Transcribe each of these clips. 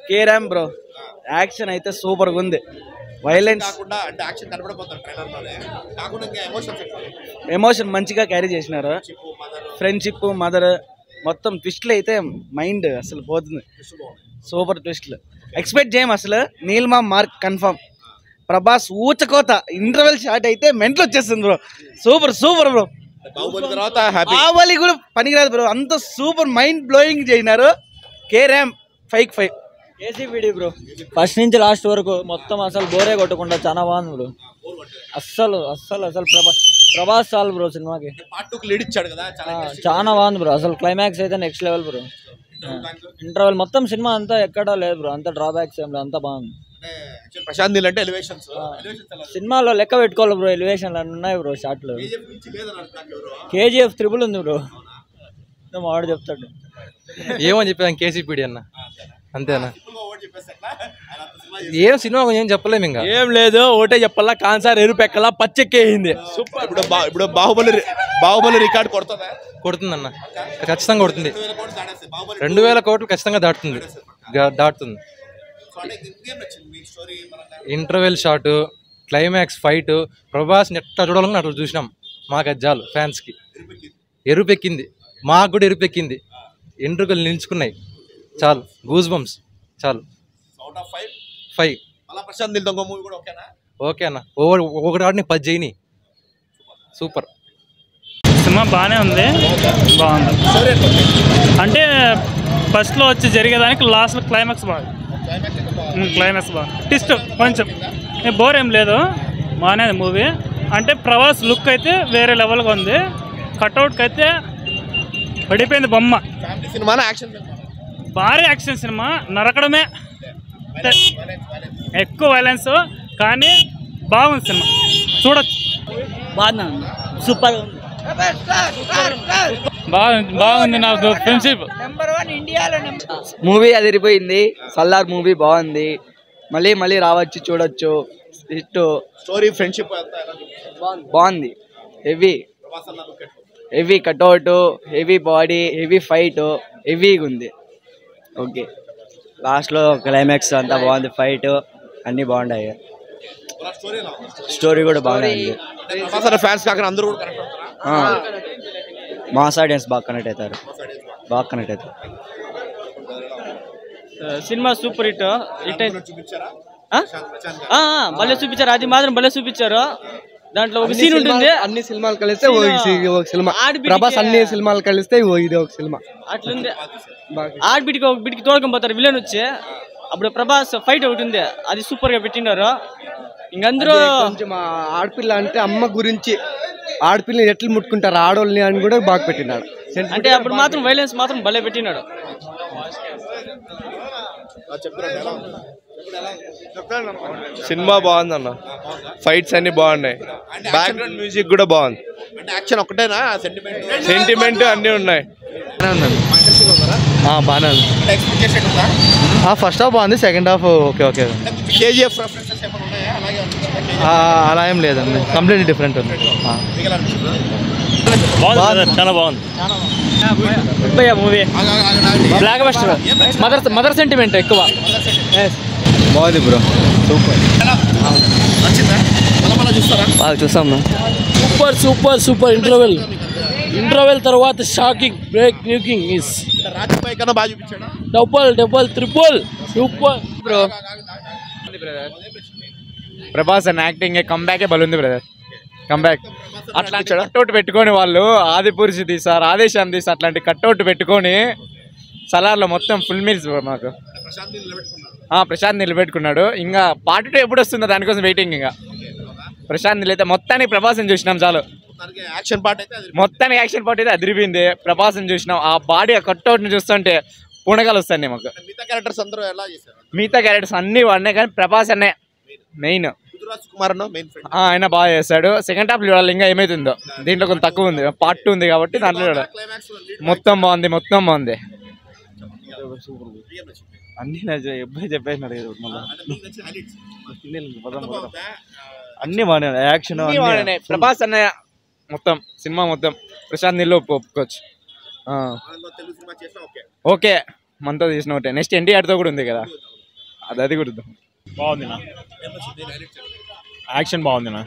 Carrom bro action అయితే super గా ఉంది. వైలెన్స్ ఎమోషన్ మంచిగా క్యారీ చేసినారు. ఫ్రెండ్షిప్ మదర్ మొత్తం ట్విస్ట్లు అయితే మైండ్ అసలు పోతుంది. సూపర్ ట్విస్ట్లు ఎక్స్పెక్ట్ చేయం అసలు. Neelma mark confirm. ప్రభాస్ ఊచకోత ఇంటర్వెల్ షాట్ అయితే మెంటల్ వచ్చేస్తుంది bro. Super super bro. Baahubali కూడా పనికిరాదు బ్రో, అంత సూపర్ మైండ్ బ్లోయింగ్ చేసినారు. కేరామ్ 5/5. కేసీపీడి బ్రో ఫస్ట్ నుంచి లాస్ట్ వరకు మొత్తం అసలు బోరే కొట్టకుండా చాలా బాగుంది బ్రో. అస్సలు అస్సలు అసలు ప్రభాస్ చాలు బ్రో సినిమాకి. చాలా బాగుంది బ్రో. అసలు క్లైమాక్స్ అయితే నెక్స్ట్ లెవెల్ బ్రో. ఇంటర్వెల్ మొత్తం సినిమా అంతా ఎక్కడా లేదు బ్రో, అంత డ్రాబ్యాక్స్ ఏం లేదు, అంతా బాగుంది. ప్రశాంత్ నీల్ అంటే ఎలివేషన్స్ సినిమాలో లెక్క పెట్టుకోవాలి బ్రో, ఎలివేషన్లు అన్నీ ఉన్నాయి బ్రో. షార్ట్లు KGF 3 ఉంది బ్రో. వాడు చెప్తాడు ఏమని చెప్పాను కేసీపీడి అన్న, అంతేనా? ఏం సినిమా ఏం చెప్పలేము, ఇంకా ఏం లేదు. ఒకటే చెప్పాలా, కాన్సార్ ఎరుపెక్కలా పచ్చెక్కేయింది. ఇప్పుడు బాహుబలి రికార్డ్ కొడుతుందన్న, ఖచ్చితంగా కొడుతుంది. 2000 కోట్లు ఖచ్చితంగా దాటుతుంది. Interval shot, climax fight, Prabhas ఎట్లా చూడాలని అట్లా చూసినాం. మాకు అది చాలు. ఫ్యాన్స్కి ఎరుపెక్కింది, మాకు కూడా ఎరుపెక్కింది. ఎంట్రుకలు నిలుచుకున్నాయి, చాలు. గూస్ బంప్స్ చాలు. 5. ఓకే అన్న. ఒకటి ఆడిని 10 చేయని. సూపర్ సినిమా బాగానే ఉంది, బాగుంది. అంటే ఫస్ట్లో వచ్చి జరిగేదానికి లాస్ట్లో క్లైమాక్స్ బాగుంది. ట్విస్ట్ కొంచెం బోర్ ఏం లేదు, బాగానే మూవీ. అంటే ప్రభాస్ లుక్ అయితే వేరే లెవెల్గా ఉంది. కట్అవుట్కి అయితే పడిపోయింది బొమ్మ. భారీ యాక్షన్ సినిమా, నరకడమే, ఎక్కువ వైలెన్స్, కానీ బాగుంది సినిమా, చూడొచ్చు. బాగుంది, సూపర్ బాగుంది. నాకు ఫ్రెండ్షిప్ మూవీ అదిరిపోయింది. సల్లార్ మూవీ బాగుంది. మళ్ళీ మళ్ళీ రావచ్చు, చూడొచ్చు. హిట్ స్టోరీ, ఫ్రెండ్షిప్ బాగుంది. Heavy cutout, heavy body, heavy fight, హెవీగా ఉంది. ఓకే, లాస్ట్లో క్లైమాక్స్ అంతా బాగుంది. ఫైట్ అన్నీ బాగున్నాయి. స్టోరీ కూడా బాగానే ఉంది. ఫ్యాన్స్ కాక అందరూ మాస్ ఆడియన్స్ బాగా కనెక్ట్ అవుతారు. Cinema super hit. భలే చూపించారు, అది మాత్రం భలే చూపించారు. దాంట్లో ఒక సీన్ ఉంటుంది. అన్ని సినిమాలు కలిస్తే ఒక సినిమా. ప్రభాస్ అన్ని సినిమాలు కలిస్తే ఇది ఒక సినిమా. అట్లుంది. ఆడబిడ్డికి ఒక బిడ్డికి తోడుకొని పోతారు విలన్ వచ్చి. అప్పుడు ప్రభాస్ ఫైట్ ఒకటి ఉంది, అది సూపర్ గా పెట్టినారు. ఇంకందరూ కొంచెం ఆడపిల్ల అంటే అమ్మ గురించి, ఆడపిల్లని ఎట్లు ముట్టుకుంటారు ఆడోళ్ళని అని కూడా బాగా పెట్టినాడు. అంటే అప్పుడు మాత్రం వైలెన్స్ మాత్రం భలే పెట్టినాడు. సినిమా బాగుంది అన్న, ఫైట్స్ అన్ని బాగున్నాయి, బ్యాక్గ్రౌండ్ మ్యూజిక్ కూడా బాగుంది. యాక్షన్ ఒకటేనా, సెంటిమెంట్ అన్ని ఉన్నాయి. బాగానే ఉంది. ఫస్ట్ హాఫ్ బాగుంది, సెకండ్ హాఫ్ ఓకే. అలా ఏం లేదండి, కంప్లీట్లీ డిఫరెంట్ ఉంది. చాలా బాగుంది movie. Block buster, mother sentiment ఎక్కువ. బాగుంది బ్రో, సూపర్. చూస్తాం. సూపర్ ఇంటర్వెల్ తర్వాత shocking breaking is double triple super bro. Prabhas అన్న యాక్టింగ్ కంబ్యాకే బలుంది బ్రదర్. కంబ్యాక్ అట్లాంటి కట్అవుట్ పెట్టుకొని వాళ్ళు ఆదిపురుషు తీసారు, ఆదేశాన్ని తీసారు, అట్లాంటి కట్అవుట్ పెట్టుకొని సలార్లో మొత్తం ఫుల్ మీల్స్ మాకు. ప్రశాంత్ నిలబెట్టుకున్నాడు. ఇంకా పార్ట్ 2 ఎప్పుడు వస్తుందో దానికోసం వెయిటింగ్. ఇంకా ప్రశాంత్ నిల్ అయితే మొత్తానికి ప్రభాస్ని చూసినాం చాలు. మొత్తానికి యాక్షన్ పార్ట్ అయితే అదిరిపోయింది. ప్రభాస్ని చూసినాం, ఆ బాడీ ఆ కట్అవుట్ని చూస్తుంటే పూనకాలు వస్తాయి మాకు. మిగతా క్యారెక్టర్స్ అన్నీ వాడినాయి, కానీ ప్రభాస్ అన్నే మెయిన్. ఆయన బాగా చేస్తాడు. సెకండ్ హాఫ్ చూడాలి ఇంకా ఏమైతుందో. దీంట్లో కొంచెం తక్కువ ఉంది, పార్ట్ 2 ఉంది కాబట్టి దాంట్లో చూడాలి. మొత్తం బాగుంది. అన్నీ ఎప్పుడు చెప్పేసినాడు అన్ని బాగున్నాయి. యాక్షన్ ప్రభాస్ అన్నయ్య మొత్తం సినిమా మొత్తం. ప్రశాంత్ నీళ్ళు ఒప్పుకోవచ్చు. ఓకే, మనతో తీసిన ఒకటే. నెక్స్ట్ ఎన్టీఆర్తో కూడా ఉంది కదా, అది గుర్తు. బాగుంది నా యాక్షన్, బాగుంది నా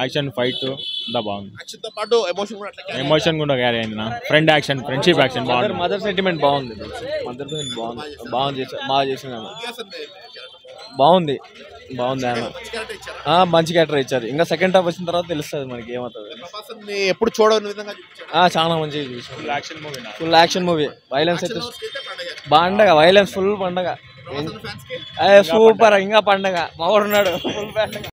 యాక్షన్ ఫైట్ అంతా బాగుంది. యాక్షన్తో పాటు ఎమోషన్ కూడా అట్లా ఎమోషన్ కూడా క్యారీ అయింది నా. ఫ్రెండ్ యాక్షన్, ఫ్రెండ్షిప్ యాక్షన్ బాగుంది. మదర్ సెంటిమెంట్ బాగుంది. మదర్ సెంటిమెంట్ బాగుంది. బాగా చేసిన బాగుంది. మంచి క్యారెక్టర్ ఇచ్చారు. ఇంకా సెకండ్ హాఫ్ వచ్చిన తర్వాత తెలుస్తుంది మనకి ఏమవుతుంది. ఎప్పుడు చూడని విధంగా చూపించాడు. చాలా మంచిగా చూసాం. యాక్షన్ మూవీ నా. Full action movie. వైలెన్స్ అయితే పండగ, వైలెన్స్ ఫుల్ పండగ. సూపర్. ఇంకా పండగ. మా వాడు ఉన్నాడు ఫుల్ పండగ.